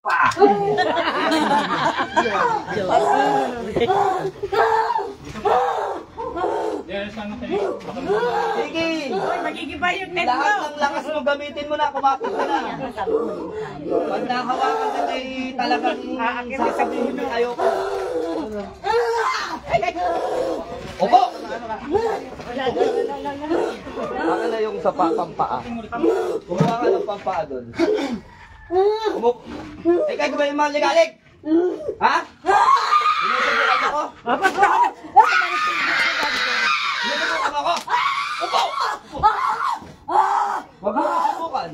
Pa! Sige! Magigiba yung net mo. Lahat ng lakas mo gamitin mo na, kumakot ka na. Pag nahawakan ka ay talagang sasabihin mo ayoko. Opo! Baka na yung sa pampaa. Kumuha ka ng pampaa doon. Ikaw ba yung mga ligalig? Ha? Sinusubukan ako? Sinusubukan ako? Opo! Huwag mo susubukan.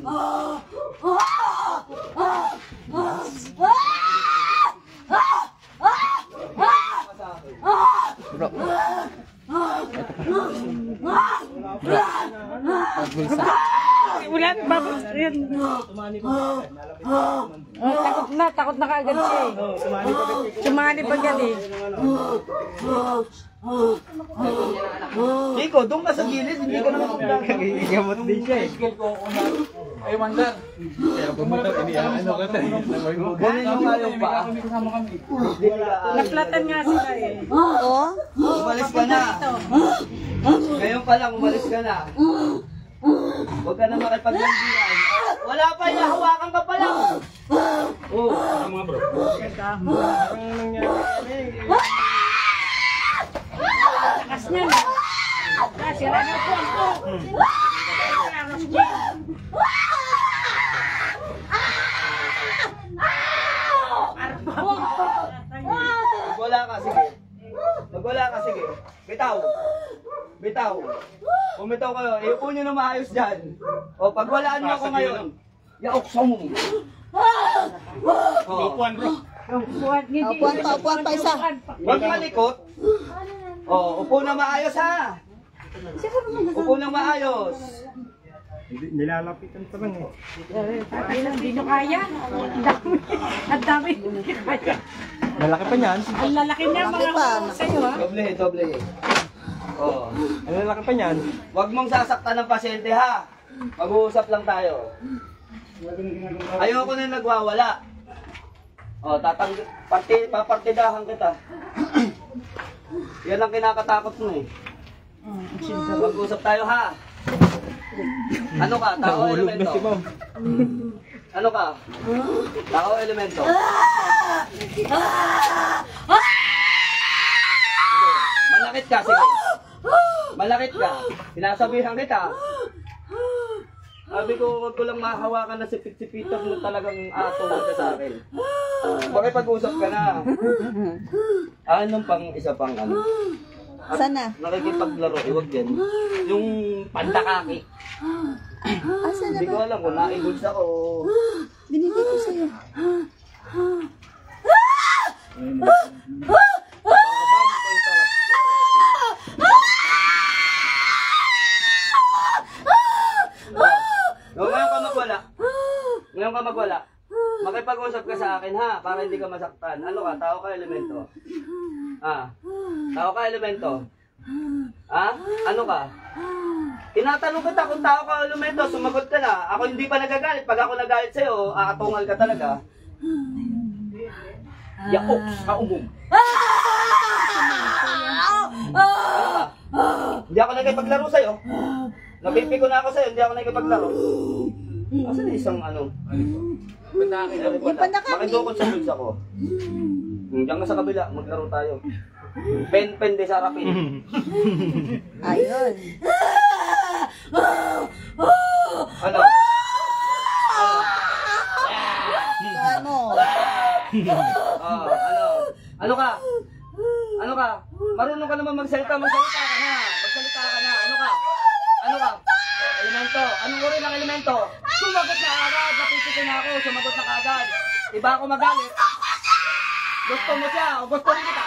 Bro. Ulan, bakit yun? Takot na kaagad siya eh. Sumali pa yan eh. Chico, doon ka sa gilid, hindi ka naman Gamot din siya eh. Ay, mandar. Pero pumunta, ano ka tayo? Ganun yung ayaw pa. Naplatan nga sila eh. Oo. Umalis ka na. Ngayon pa lang, umalis ka na. Huwag ka na makipaglandian. Wala pa, hawakan ka pa lang. Oo. Ano mga bro? Ang nangyari. Takas niya na. Sira na po ako. Magwala ka, sige. Magwala ka, sige. Bitaw. Bitaw. Bumitaw kayo. Iupo nyo na maayos dyan. O, pagwalaan nyo ako ngayon. Yaok sa mo. Upuan bro. Upuan pa isa. Huwag malikot. O, upo na maayos ha. Upo na maayos. Nilalapitan pa lang eh. Hindi nyo kaya. Ang dami. Hindi kaya. Malaki pa niyan. Ang lalaki niya mga sa'yo ha. Doble, doble. O. Ang lalaki pa niyan. Huwag mong sasaktan ng pasyente ha. Mag-uusap lang tayo. Ayoko na nagwawala. O, papartidahan kita. Yan ang kinakatakot mo eh. Mag-uusap tayo ha. Ano ka? Tao o Nahulog na elemento? si ma'am. Ano ka? Tao o elemento? Sige. Malakit ka, sige. Malakit ka. Sinasabihan kita. Sabi ko, huwag ko lang mahawakan na sipit-sipitan mo talagang tungkol ka sa akin. Makipag-usap ka na. Anong pang isa pang ano? Sana. Nakikipaglaro, iwag yan. Yung pandakaki. Asa na Hindi ko ba? alam kung naibulsa ko. Binigay ko sa'yo. Ngayon ka magwala. Ngayon ka magwala. Makipag-usap ka sa akin ha, para hindi ka masaktan. Ano ka? Tao ka elemento? Tao ka elemento? Ano ka? Tinatanong kita kung tao ka elemento, sumagot ka na. Ako hindi pa nagagalit. Pag ako nagalit sa'yo, aatungal ka talaga. Yaok sa umum. Ano ka? Hindi ako nagkipaglaro sa'yo. Napipi ko na ako sa'yo, hindi ako nagkipaglaro. Asan na isang ano? Yung pandakaki. Makidukot sa bulsa ko. Diyan ka sa kabila, maglaro tayo. Pen de sarapin. Ayun. Ano? Ano? Ano? Ano ka? Ano ka? Marunong ka naman magsalita, magsalita ka na. Magsalita ka na. Ano ka? Ano ka? Elemento. Anong uri ng elemento? Sumagot na agad. Napipitin na ako. Sumagot na agad. Iba ako magalit. Gusto mo siya o gusto rin kita?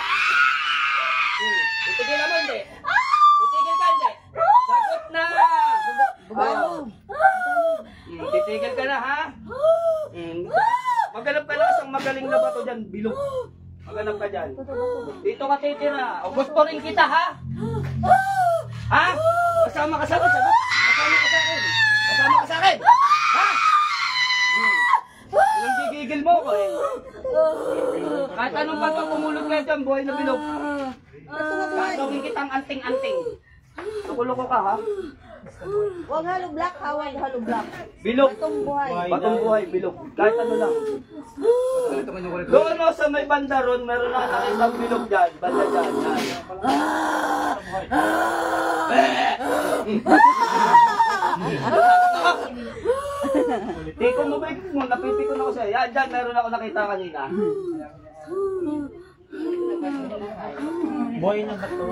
Titigil mo hindi. Titigil ka hindi. Sagot na. Titigil ka na ha? Maghanap ka na isang magaling na bato dyan. Bilog. Maghanap ka dyan. Dito ka titira. O gusto rin kita ha? Ha? Kasama ka sa akin. Sagot. Kasama ka sa akin. Kasama ka sa akin. Ha? Ilang gigigil Siningil mo ko eh. Kahit anong bato pumulot ka dyan, buhay na bilog. Gagawin kitang anting-anting. Tukuloko ka ha? Huwag halo black, huwag halo black. Bilog. Batong buhay. Batong buhay, bilog. Kahit ano lang. Doon no, sa may banda ron, meron na nakitang bilog dyan. Banda dyan. Tiko mo ba mo, napipiko na ko sa'yo. Yan dyan, meron ako nakita kanina. Boy na ba to?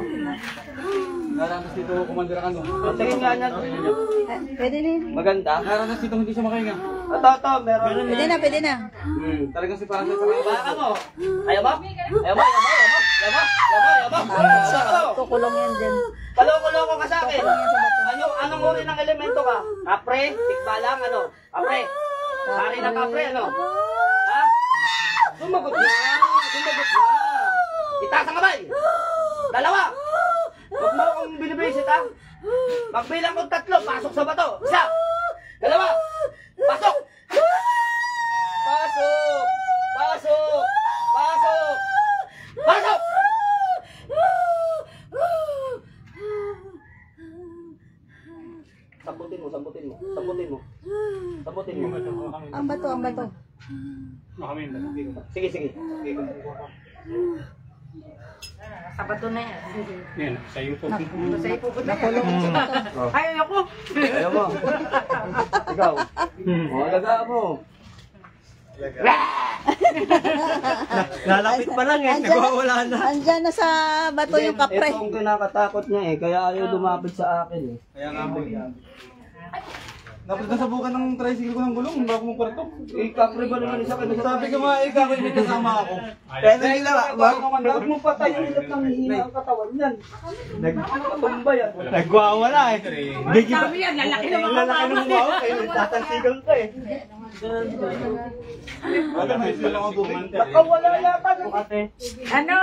Naranas dito, Commander ano? Tingin nga yan. Pwede na. Maganda. Naranas dito, hindi siya makahinga. Ito, meron. Pwede na, pwede na. Talagang si Parang sa kanya. Baka mo. Ayaw mo? Ayaw mo? Kukulong yan dyan. Paloko-loko ka sa akin. Anong uri ng elemento ka? Kapre? Tikbalang? Ano? Kapre? Pari na kapre, ano? Ha? Sumagot na! Sumagot na! Itaas ang kamay! Dalawa! Huwag mo akong binibisit, ha? Magbilang kong 3, pasok sa bato! Isa! Dalawa! Pasok! Pasok! Pasok! Pasok! Pasok! Sambutin mo, sambutin mo. Sambutin mo. Sambutin mo. Ang bato, ang bato. Sige, sige. Sabato na yan. Yan, sa'yo po. Sa ipupot na yan. Ay, ako. Ayaw mo. Ikaw. O, alagaan mo. Lalapit pa lang eh, nagwawala na. Andyan na sa bato yung kapre. Ito ang kinakatakot niya eh, kaya ayaw lumapit sa akin eh. Kaya nga po yan. Dapat nasabukan ng tricycle ko ng gulong bago mong kwarto. Eh, kapre ba naman isa ka? Sabi ko nga, ikaw hindi kasama ako. Kaya nila, huwag mo patay yung hilap ng hihina ang katawan yan. Nagpatumba yan. Nagwawala eh. Sabi yan, lalaki na mga Lalaki ng mga okay, tatansigan ka eh. Wala may sila ang tubig. Nakawala yata na. Ano?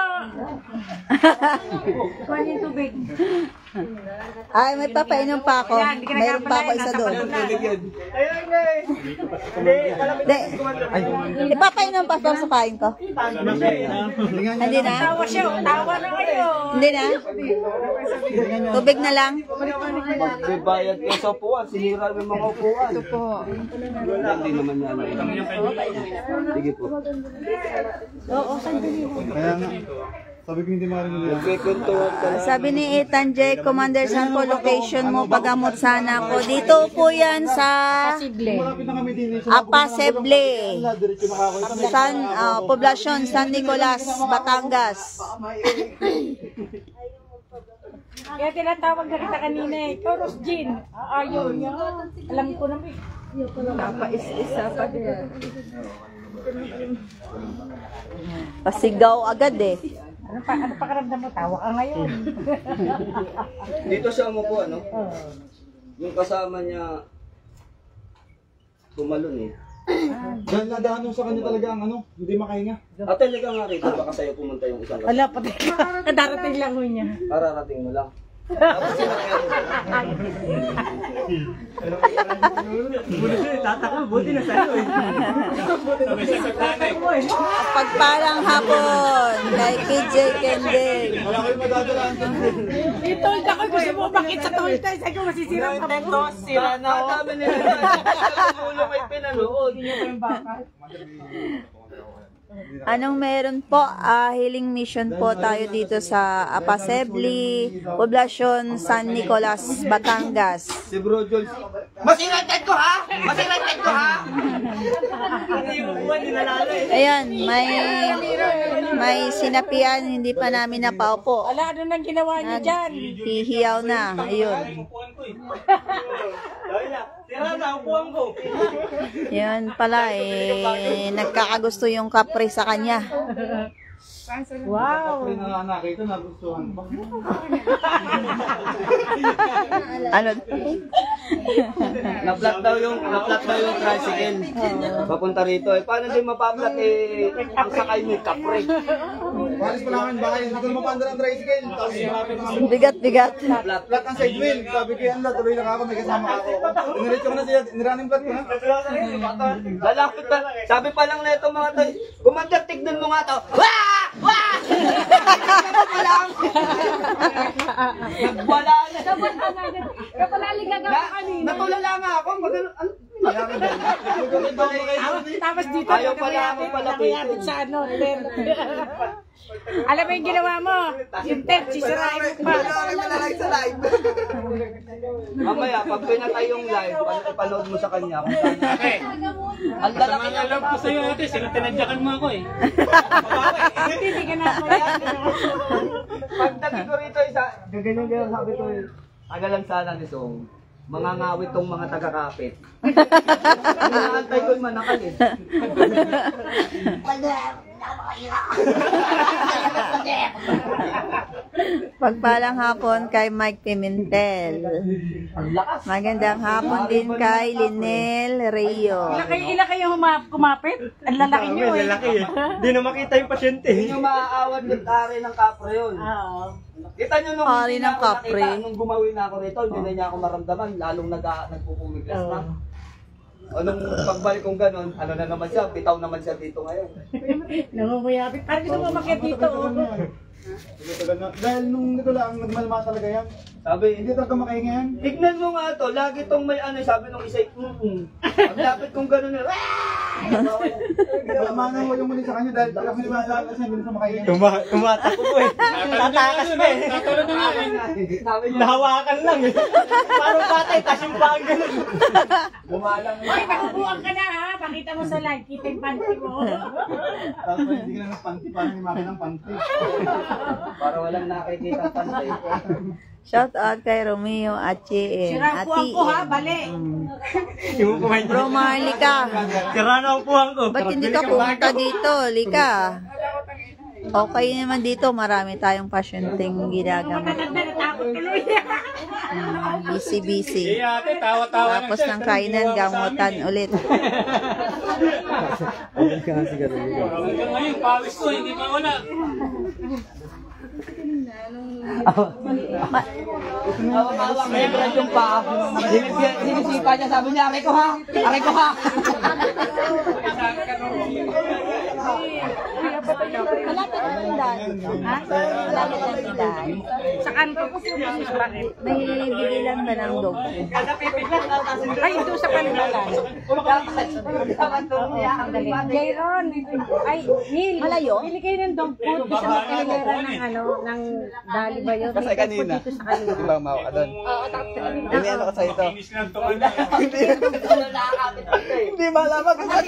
Kuhan yung tubig. Ay, may papainom pa ako. Yan, di ka Mayroon pa ako nagkapala, isa nasa doon. bato na. Ayun na eh. Hindi, kalapit. Hindi, ipapainom pa sa kain ko. Hindi na? Tawa siya, tawa na kayo. Hindi na? Tubig na lang? Magbibayad kayo sa upuan, sinira yung mga upuan. Ito po. Hindi naman yan. Sige po. Kaya nga, sabi ko hindi marinig yan. Nagkikwentuhan ka lang. Sabi ni Ethan J, Commander, saan po location mo? Pagamot sana ako. Dito po yan sa Malapit na kami din eh. Apaseble. Diretso nakakita. Poblasyon San Nicolas, Batangas. Kaya tinatawag na kita kanina eh. Ikaw, Rosjin. Ayaw niya. Alam ko naman eh. Napais-isa pa din. Pasigaw agad eh. Ano pa karamdam mo? Tawa ka ngayon. Dito siya umupo, ano? Yung kasama niya, tumalon eh. Dahil nadaan sa kanya talaga ang ano, hindi makahinga. Ate, liga nga rito, baka sa'yo pumunta yung isang Wala pa tayo. Darating lang ho niya. Kararating mo lang. Tapos sinakyan mo. Pagpalang hapon kay KJ Kending. Wala kayo madadalaan sa Ito, ako gusto mo bakit sa tol tayo. Sabi ko masisira pa mo. Sira na ako. Dami nila dyan. Ulo may pinanood. Anong meron po? Healing mission po tayo dito sa Apaseble, Poblasyon San Nicolas, Batangas. Si Bro Jules. Masirantad ko ha! Masirantad ko ha! Hindi yung uwan, ninalalo eh. Ayan, may sinapian, hindi pa namin napaupo. Wala, ano nang ginawa niyo dyan? Hihiyaw na, ayun. Sira na, upuan ko. Yan pala, nagkakagusto yung kapre sa kanya. Wow. Kapre na nakita, nagustuhan pa. Ano? Na-flat daw yung tricycle. Papunta rito eh. Paano din mapaplat eh? Ang sakay may kapre. Walis pa namin bahay, hindi ko mapanda ng tricycle. Tapos malapit na kami. Bigat. Flat ang side wheel. Sabi ko yan, tuloy lang ako, may kasama ako. Iniretso ko na siya, nirunning flat ko na. Lalapit pa. Sabi pa lang na ito mga tayo. Kumanda, tignan mo nga to. Wah! Wah! Wala na. Kapalali ka kanina. Natulala nga ako. Magano, ano? Tapos dito Ayaw pala ako nakayapit sa ano, tent. Alam mo yung ginawa mo? Yung tent, sisirain mo pa. Mamaya, pag pinatay yung live, panood mo sa kanya. Kung saan. Ang lalaki niya lang Ko sa'yo ate, sila tinadyakan mo ako eh. Hindi ka na ako. Pagdating ko rito, gaganyan sabi ko eh. Agalan sana ni Song. Mangangawit tong mga taga-kapit. Inaantay ko yung manakal eh. Pagpalang hapon kay Mike Pimentel. Magandang hapon din kay Linel Rio. Ilan kayo kumapit? Ang lalaki nyo eh. Hindi na makita yung pasyente. Hindi nyo maaawat yung tari ng kapre yun. Oo. Kita nyo nung Tari hindi ng na ako kapre. nakita, nung gumawi na ako rito, hindi na niya ako maramdaman, lalong nagpupumiglas na. Anong pagbalik kong ganun, ano na naman siya, bitaw naman siya dito ngayon. Nangunguyapit. Parang gusto mo umakyat dito. Dahil nung nito lang, nagmalma talaga yan. Sabi, Hindi talaga makahinga yan. tignan mo nga to, lagi tong may ano, sabi nung isa, Ang lapit kong ganun na, Malamanan mo yung muli sa kanya dahil talaga maniwala kasi hindi na siya makahinga. Tumatakbo po eh. Tatakas pa eh. Tatulad na nga eh. sabi niya, Nahawakan lang eh. Parang batay, tas yung pang ganun. bumalang Hoy, nakubuhan ka na ha. Pakita mo sa live. Kita yung panty mo. Tapos hindi ka na ng panty, parang himakin ng panty. para walang nakikita pantay. Shout out kay Romeo at JM. Sira po ko ha. Bali. Yung kumain Bro Marlica, Sira na upuan ko. ba't hindi ka pumunta dito? Lika. Okay naman dito, marami tayong pasyenteng ginagamot. Natakot tuloy. Busy. ate, tawa-tawa Tapos ng kainan, gamutan ulit. Hanggang ngayon, pawis ko, hindi pa wala. Hawak may brad yung paa. Sinisipa niya, sabi niya, aray ko ha! Aray ko ha! Malapit na tindahan. Ha? Malapit na tindahan. Sa kanto ko siya. Bakit? May bibilan ba ng dog? Ay, ito sa palibalan. Jayron. Ay, Neil. Malayo? Bili kayo ng dog food. Isa magkahilera ng ano, ng dali ba yun? Kasi kanina. Dito sa kanila. Di ba umawa ka doon? Oo, tapos Hindi ano ka sa ito. Inis lang tuwan na. Hindi malaman kung saan.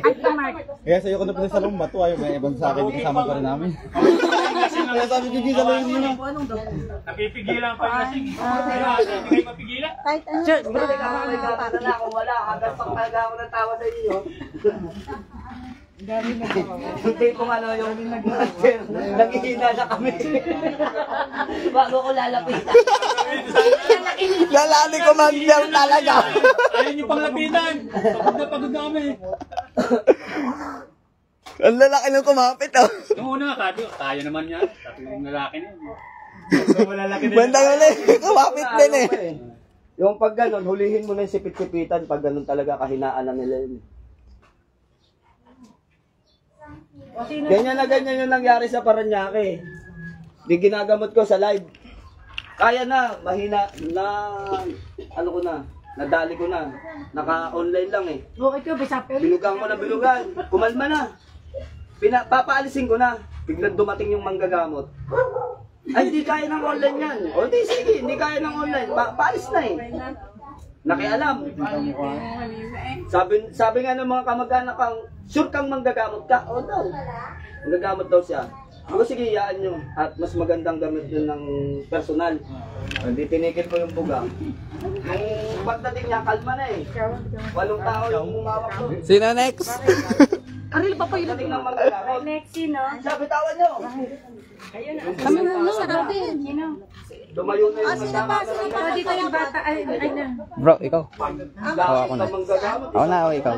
At Mark. Kaya sa'yo ko na pala sa lumba, tuwa yung may ibang sa akin, kasama pa rin namin. Kaya sabi ko, gisa lang yun na. Napipigilan pa yung lasing. Hindi kayo mapigilan. Kahit ano. Sure. Para na kung wala, hanggang pang talaga ako ng tawa sa inyo. Yung tipong ano, yung naghihina na kami. Bago ko lalapitan. Lalani ko mag-deal talaga. Ayaw niyo pang lapitan. Pagod na kami. Ang lalaki nung kumapit oh. Yung una nga, kaya naman yan. Sabi yung lalaki na yun. Bandang ulit, kumapit din eh. Yung pag ganun, hulihin mo na yung sipit-sipitan pag ganun talaga kahinaan na nila yun. Ganyan na ganyan yung nangyari sa Paranaque. Di ginagamot ko sa live. Kaya na, mahina na, ano ko na, nadali ko na. Naka-online lang eh. Oo, ito, bisapin. Bilugan ko na bilugan. Kumalma na. Papaalisin ko na. Biglang dumating yung manggagamot. Ay, hindi kaya ng online yan. O di, sige, hindi kaya ng online. Paalis na eh. Nakialam. Sabi nga ng mga kamag-anak kang, sure kang manggagamot ka? O daw. Manggagamot daw siya. Ako sige, iyaan nyo. At mas magandang gamit yun ng personal. Hindi tinikil ko yung buga. Nung pagdating niya, kalma na eh. 8 tao yung umawak ko. Sino next? Karil pa pa yun. ng manggagawa. Lexi, no? Sabi, tawan nyo. Kami na, sarap din. Lumayo na yung manggagawa. O, dito yung bata. Ay, na. Bro, ikaw. Ako na. Ako na, o ikaw.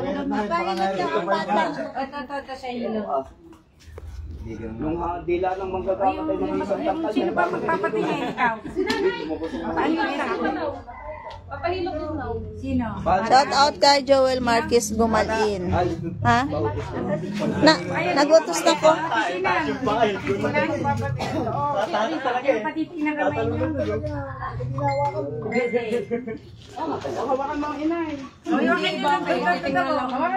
Ito sa ilo. Yung dila ng manggagawa tayo ng isang takal. Sino ba magpapatingin ikaw? Paano ito? Sino? Shout out kay Joel Marquez Gumalin. Ha? Nagutos na po. Sino? Wala nang papatingin. Oo, patitingin na kamay niyo. Hawakan mo ang inay. Hawakan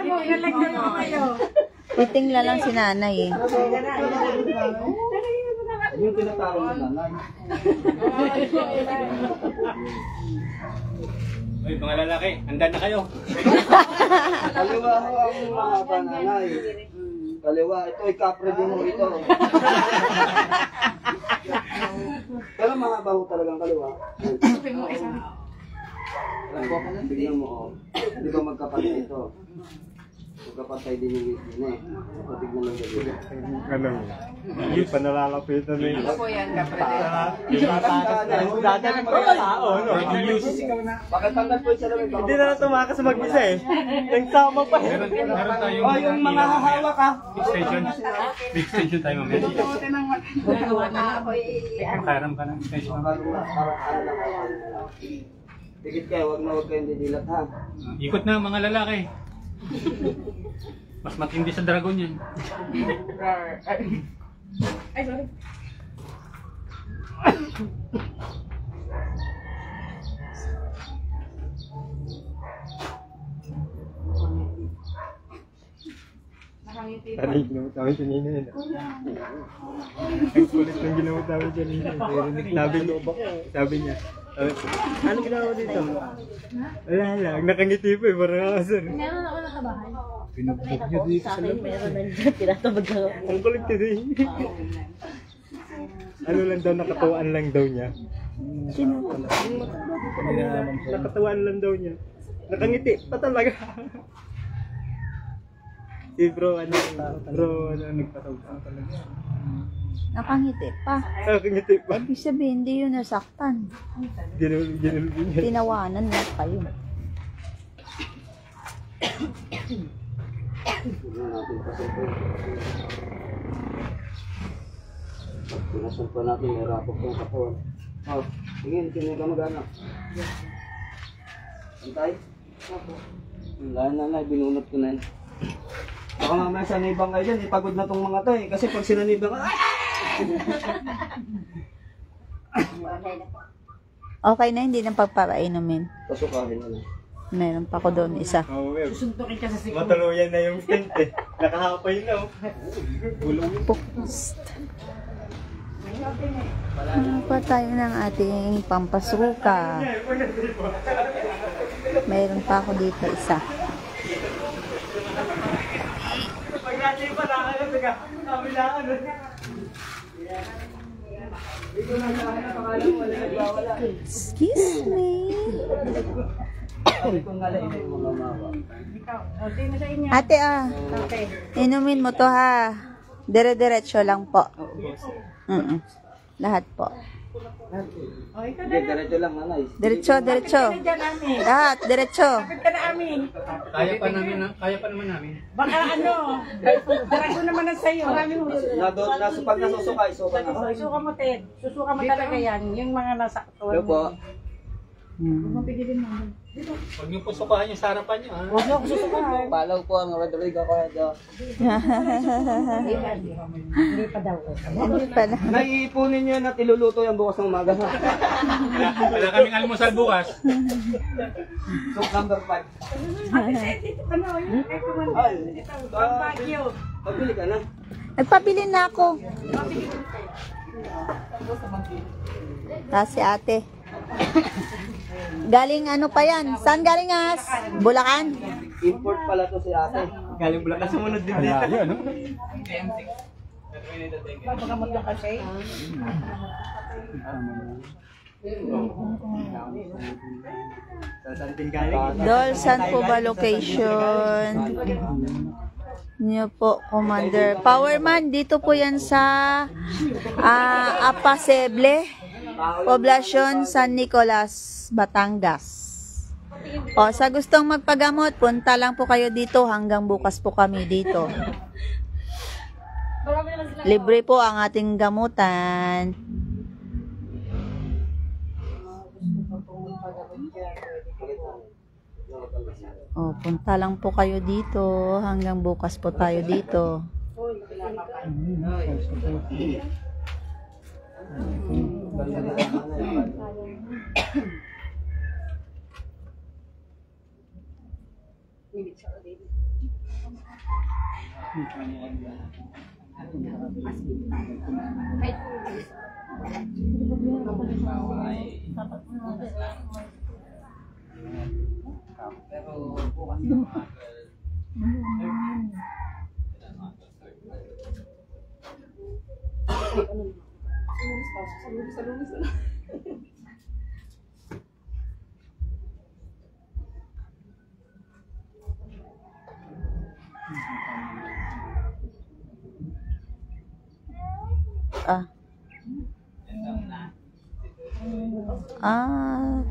mo, inalagyan mo kayo. Titingla lang si nanay eh. Yung tinatawag na nanay. Uy, mga lalaki, handa na kayo. Kaliwa ho ang mahaba nanay. Kaliwa, ito ay kapre din mo ito. Pero mahaba ho talagang kaliwa. Tignan mo, oh. Hindi ba magkapatid ito? Magkapatay din yung itin eh. Tignan lang dito. Ano? Hindi pa nalalapitan na yun. Dadali mo yung tao, no? Bakit tanggal po yung salamin? Hindi na tumakas mag-isa eh. Nagsama pa eh. Meron tayong Oh, yung mga hahawak ha. big station. Big station tayo mamaya. Makaram ka ng station. Tikit kayo, huwag kayong didilat ha. Ikot na mga lalaki. Mas matindi sa dragon yan. Ay, sorry. Tanay, ginamot namin siya nina yun. Ang kulit ng ginamot namin siya nina. Sabi niya, ano ginawa dito? Wala lang, nakangiti po eh, parang asar. Meron ako nakabahay. Pinugbog niya dito sa loob. Ang kulit niya din. Ano lang daw, nakatuwaan lang daw niya. Nakatuwaan lang daw niya. Nakangiti pa talaga. Bro, nagpatawa talaga. Nakangiti pa. Nakangiti pa. Ibig sabihin, hindi yun nasaktan. Ginulbi niya. Tinawanan na kayo. Pinasulpa natin, may rapok yung katawan. Oh, tingin, sino ka mag-anak? Antay? Wala na, binunot ko na yun. Baka mamaya sanibang kayo dyan, ipagod na tong mga to eh. Kasi pag sinanibang ka, Okay na, hindi na pagpapainumin. pasukahin na lang. Meron pa ko doon isa. Susuntukin ka sa siklo. Matuluyan na yung tent eh. Nakahapay na oh. Post. Ano pa tayo ng ating pampasuka? Meron pa ako dito isa. Pag natin pa nakakala, kabilaan. Excuse me. Ate inumin mo to ha. Dire-diretso lang po. Lahat po. Hindi, diretso lang, nanay. Diretso. Lahat, diretso. Kapit ka na amin. Kaya pa naman namin. Baka ano, darago naman ang sayo. Pag nasusukay, suka na. Susuka mo, Ted. Susuka mo talaga yan. Yung mga nasa katawan Hello po. Mapigilin mo. Huwag niyo po sukahan yung sarapan niyo. Huwag mo ako susukahan. Follow po ang Rodrigo Corredo. Hindi pa daw. Naiipunin nyo na iluluto yung bukas ng umaga. Wala kaming almusal bukas. Soup number 5. Ano, yung ito, ang Baguio. Pabili ka na. Nagpabili na ako. Tapos si ate. Galing ano pa yan? Saan galing as? Bulacan? Import pala to si ate. Galing Bulacan, sumunod din dito. Ano? Pagkamot lang kasi. Saan din galing? Dol, saan po ba location? Niyo po, Commander. Powerman, dito po yan sa Apaseble, Poblacion San Nicolas, Batangas. O, sa gustong magpagamot, punta lang po kayo dito. Hanggang bukas po kami dito. Libre po ang ating gamutan. O, punta lang po kayo dito. Hanggang bukas po tayo dito.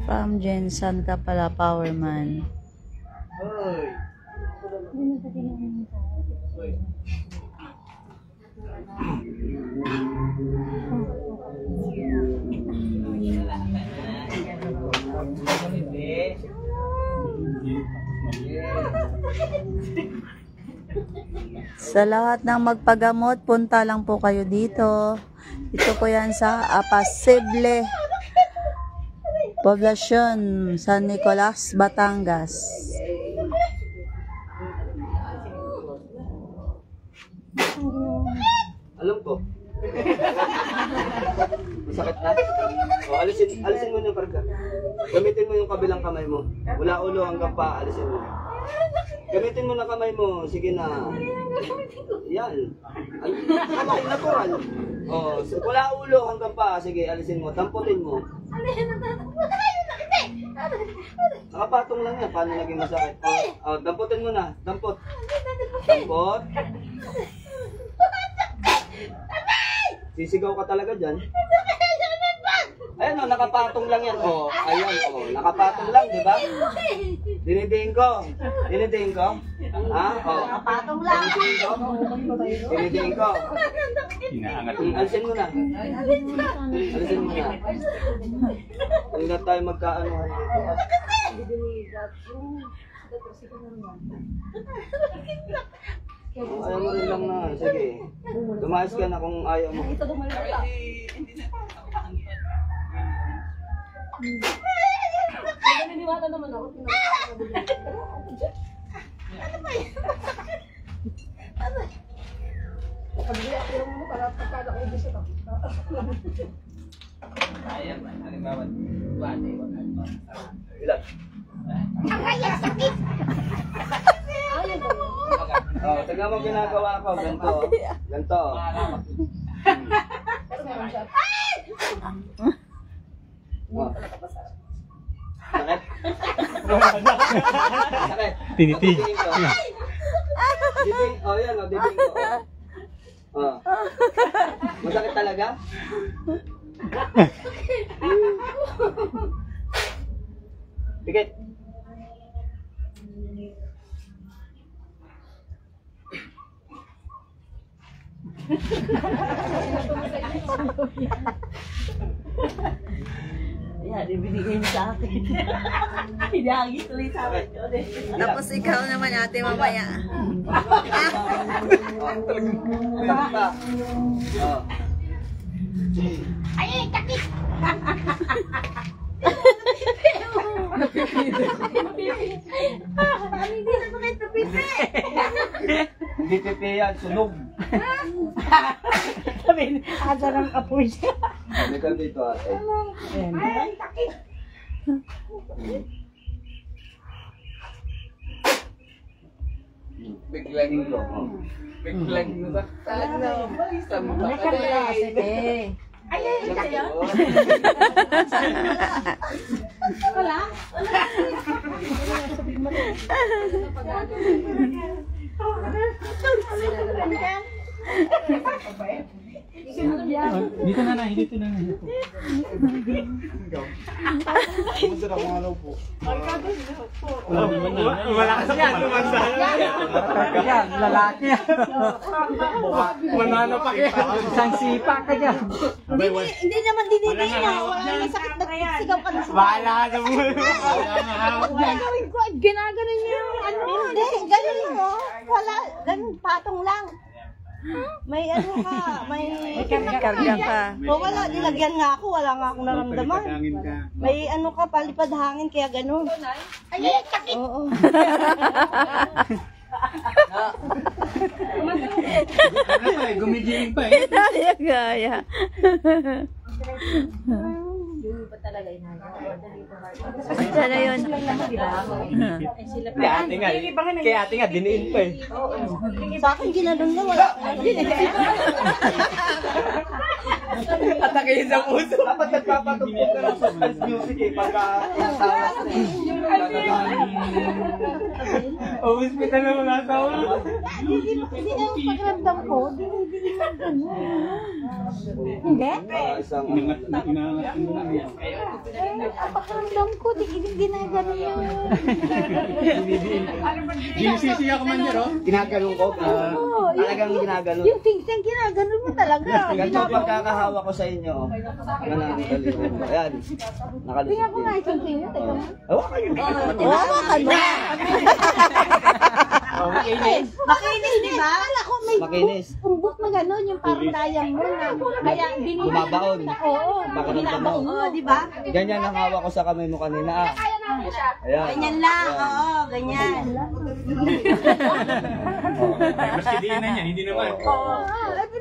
From Jensen ka pala, Powerman. Sa lahat ng magpagamot, punta lang po kayo dito. Ito po yan sa Apaseble, Poblacion San Nicolas, Batangas. Alam ko. Masakit na? O, alisin mo yung karga. Gamitin mo yung kabilang kamay mo. Mula ulo hanggang pa, alisin mo. Gamitin mo na kamay mo. Sige na. Yan. Ay, kamay, natural. O, mula ulo hanggang pa. Sige, alisin mo. Damputin mo. Nakapatong lang yan. Paano naging masakit? O, damputin mo na. Dampot. Dampot. Sisigaw ka talaga dyan. Ayan o, nakapatong lang yan. O, ayan o, nakapatong lang, di ba? Dinidiin ko. Dinidiin ko. Ha? O. Nakapatong lang. Dinidiin ko. Dinidiin ko. Alisin mo na. Alisin mo na. Hindi na tayo magkaanohan dito. Ayaw mo rin lang na. Sige. Dumayos ka na kung ayaw mo. Naniniwala naman ako. Pag-iyak ko lang mo para pagkala ko gusto ka. Ilan? Oh, tingnan mo ginagawa ko. Ganto. Ganto. Sakit? Sakit? Tinitig. Dibing. Oh, yan. Oh, dibing ko. Oh. Masakit talaga? Pikit. Yan, ibinigay mo sa akin. Hinahagi tuloy sa akin. Tapos ikaw naman, ate, mamaya. Masakit pa. Oh. Ay, kakit! Hindi na sakit na pipi! Hindi pipi yan, sunog. Sabi, asa ng apoy siya. Halika dito ate. Ay, kakit! Biglang ko. Biglang nasaktan na. Isang bakit. Ay, kakit! Wala? Dito na na, dito na na. Malakas yan, tumanda. Yan, lalaki yan. Manano pa kita. Isang sipa ka dyan. Hindi naman dinidin niya. Wala nang sakit na sigaw ka na sa Bahala ka na mo. gagawin ko. Ginagano niya yung ano. Hindi, ganun mo. Wala, ganun, patong lang. May ano ka, may... Karga ka. O wala, nilagyan nga ako, wala nga akong naramdaman. May ano ka, palipad hangin, kaya ganun. Ay, sakit! Oo. Gumigiling pa eh. Gaya. Sana yun. Kaya ate nga, diniin pa eh. Sa akin, ginanon na, wala. Atake sa puso. Dapat nagpapatugtog ka ng suspense music eh, pagka inasawa ka eh. O, hospital na mga asawa. Hindi ang pakiramdam ko, hindi na ganun. Hindi? Isang Ang pakiramdam ko, hindi na ganun yun. GCC ako man niya, oh. ginaganon ko. Talagang ginaganon. Yung ting-ting, ginaganon mo talaga. Ganito ang pagkakahawa ko sa inyo. Ganang dali. Ayan. Tingnan ko nga Nakalusot. isang tingin. Teka mo. Hawakan yun. Hawakan mo. Makinis, di ba? Akala ko may Makinis. umbok na gano'n, yung parang dayang mo na. Kaya binili. Bumabaon. Oo. Pakiramdam mo. Oo, di ba? Ganyan ang hawa ko sa kamay mo kanina. Ayan. Ganyan lang, oo, ganyan. Mas kidiinan niya, hindi naman. Oo.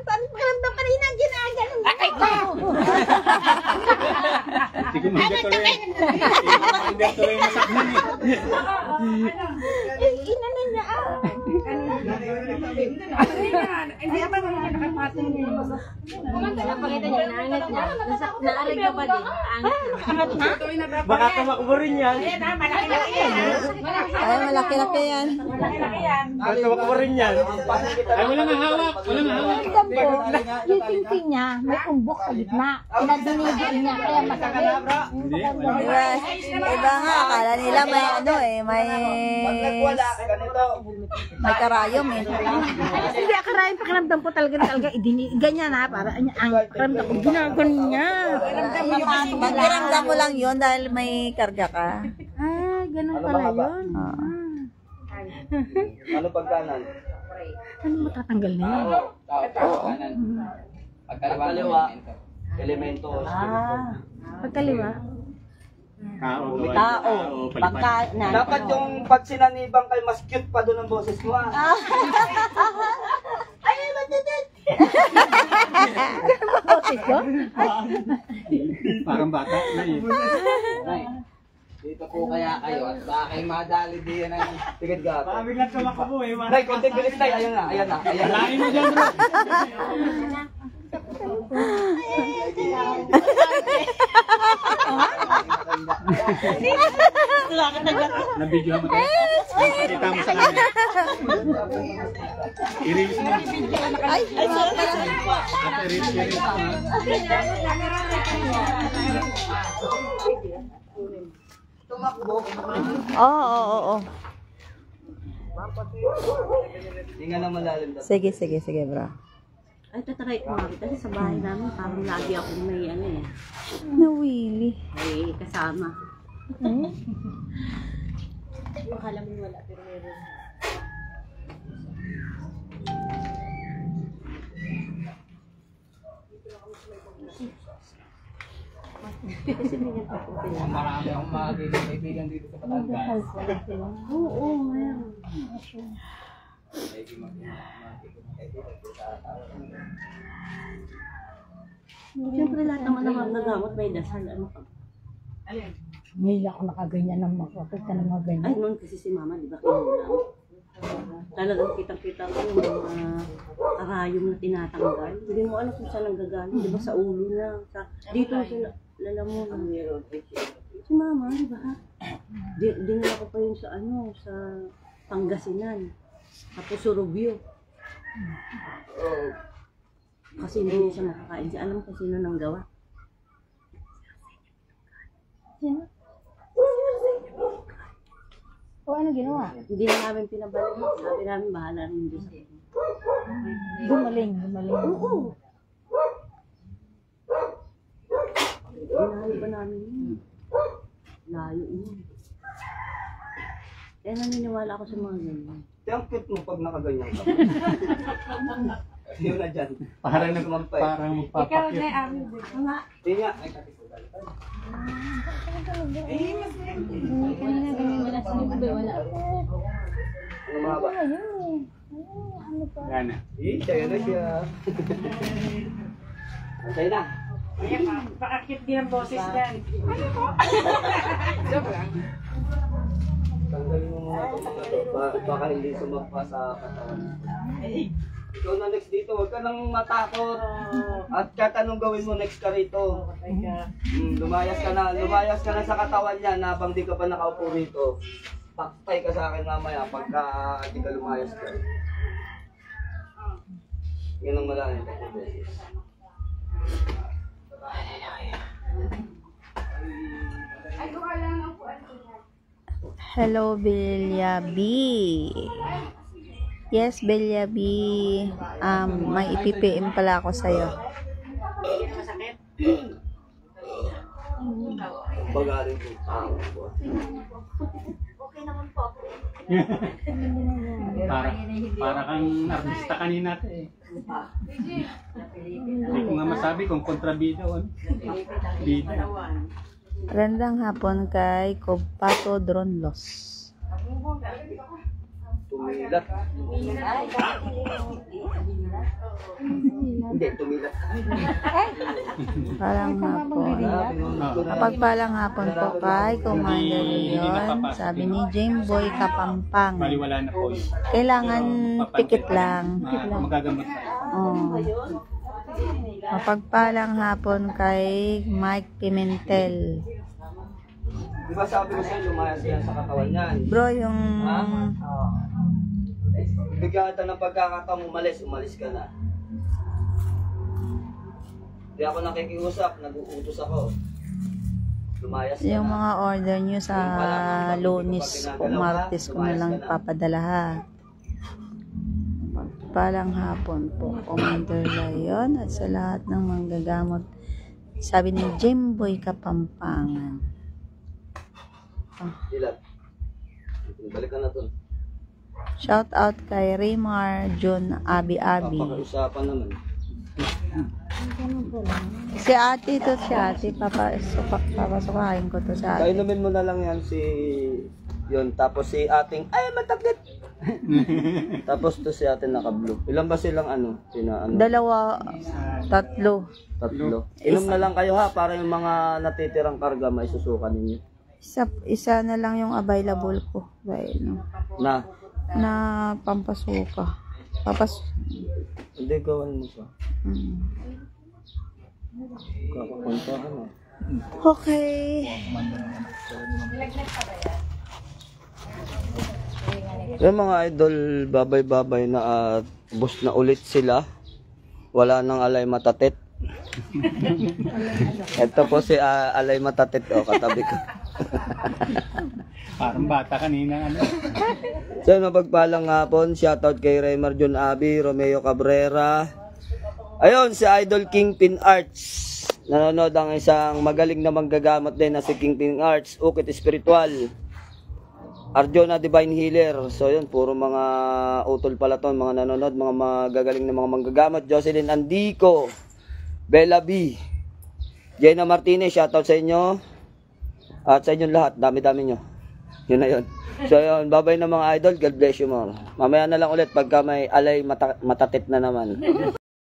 Paano pakiramdam kanina ang ginaganon? Ay, ko! Hindi ko mandatory. Mandatory masakman eh. Inano niya, Hindi naman mga nakapatong niya. Napakita niya, naangat niya. Naarig ka pa din. Angat niya. Baka tumakbo rin yan. Malaki-laki yan. Ay, malaki-laki yan. Baka tumakbo rin yan. Ay, wala nang hawak. Wala nang hawak. yung tingting niya, may umbok sa gitna. Pinadinidiin niya, kaya masakit. Iba nga, akala nila may ano eh, Pag nagwala, ganito. may karayom eh. Hindi, akarayan pakiramdam ko talaga ganyan ha, para ang pakiramdam ko, ginaganon niya. Magkiramdam mo lang yun dahil may karga ka. Ah, ganun Ano pala mga ba? yun. Ano pagkanan? Ano matatanggal na yan? Pagkaliwa, elemento. Pagkaliwa? Tao. Pagka na. Dapat yung pag sinanibang kay mas cute pa doon ang boses mo ah. Ay, matitid! Boses ko? Parang bata. Dito po kaya kayo at baka kayo madali diyan ng Tigid gato. Baka biglang tumakbo eh. Nay, konting bilis tay. Ayan na, ayan na. Ayan na. Lain mo dyan, bro. Nabigyan mo tayo. Pakita mo sa kanya. I-release mo. I-release mo. Oo. Hindi nga na malalim daw. Sige bro. Ay, tatry ko nga. Kasi sa bahay namin, parang lagi akong may ano eh. Nawili. May kasama. Akala mo wala, pero meron. marami akong mga kaibigan dito sa Batangas. Oo, ngayon. Siyempre lahat naman naman nagamot may dasal. Ano ka? Ngayon ako nakaganyan ng makapit ka ng mga Ay, ganyan. noon kasi si mama, di ba kinulang? Talagang kitang-kita ko yung mga karayom na tinatanggal. Hindi mo alam kung saan nanggagaling. Di ba sa ulo na. Dito sa lalamunan. Si mama, di ba? Dinala ko pa yun sa ano, sa Pangasinan. Tapos surubyo. Kasi hindi siya makakain. Alam ko sino nang gawa. O ano ginawa? Hindi na namin pinabalik. Sabi namin bahala rin doon sa Gumaling. Oo. Inaano ba namin yun? Layo yun. Kaya naniniwala ako sa mga ganyan. Ang cute mo pag nakaganyan ka. Yun na dyan. Parang Sumampay. parang Ikaw magpapakit. na amin. Hindi nga. Kanina ganyan wala sa libre, wala. Ano mga ba? Gana. Sa'yo na siya. Sa'yo na. Pakakit din ang boses yan. Joke lang. Tanggalin mo mga ito mga to. Baka hindi sumagpa sa katawan. Ikaw na next dito. Huwag ka nang matakot. At kahit anong gawin mo next ka rito. Lumayas ka na sa katawan niya na habang di ka pa nakaupo rito. Taktay ka sa akin mamaya pagka di ka lumayas ka. Yan ang malalim. Hello, Belia B. Yes, Belia B. May ipipm pala ako sa'yo. Bagaling ko. Para kang artista kanina to eh. Hindi ko nga masabi kung kontrabida o ano. Bida. Magandang hapon kay Kopato Dronlos. Tumilat. Hindi, tumilat. Parang hapon. Kapagpalang hapon po kay Commander Leon. Sabi ni Jameboy Kapampang. Maliwala na po yun. Kailangan pikit lang. Magagamot na. Oh. Mapagpalang hapon kay Mike Pimentel. Di ba sabi ko sa'yo, lumayas yan sa katawan niyan? Bro, yung... Bigyan kita ng pagkakataong umalis ka na. Di ako nakikiusap, nag-uutos ako. Lumayas ka Yung na. mga order nyo sa Lunes o Martes ko na lang ipapadala ha. Palang hapon po, Commander Leon at sa lahat ng manggagamot. Sabi ni Jameboy Kapampangan. Ilan? Balikan na to. Shout out kay Raymar John Abi. Papakiusapan naman. Si ate to, si ate. Papasukahin ko to sa ate. Kainumin mo na lang yan si... Yun, tapos si ating... Ay, mataglit! Tapos to si ating naka-blue. Ilan ba silang ano? Dalawa, tatlo. Inom na lang kayo ha, para yung mga natitirang karga maisusukan ninyo. Isa na lang yung available ko. Na pampasuka. Hindi, gawan mo siya. Hmm. Kakapuntahan mo. Okay. Yung mga idol, babay-babay na at bus na ulit sila. Wala nang alay matatit. Ito po si alay matatit, katabi ko. Parang bata kanina ano. So, mapagpalang hapon, shoutout kay Raymar John Abi, Romeo Cabrera. Ayun, si Idol Kingpin Arts. Nanonood ang isang magaling na manggagamot din na si Kingpin Arts, Ukit Espiritual. Arjona Divine Healer. So yun, puro mga utol pala to, mga nanonood, mga magagaling na mga manggagamot. Jocelyn Andico, Bella B, Jenna Martinez, shoutout sa inyo. At sa inyong lahat, dami-dami nyo. Yun na yun. So yun, babay na mga idol, God bless you more. Mamaya na lang ulit pagka may alay matatit na naman.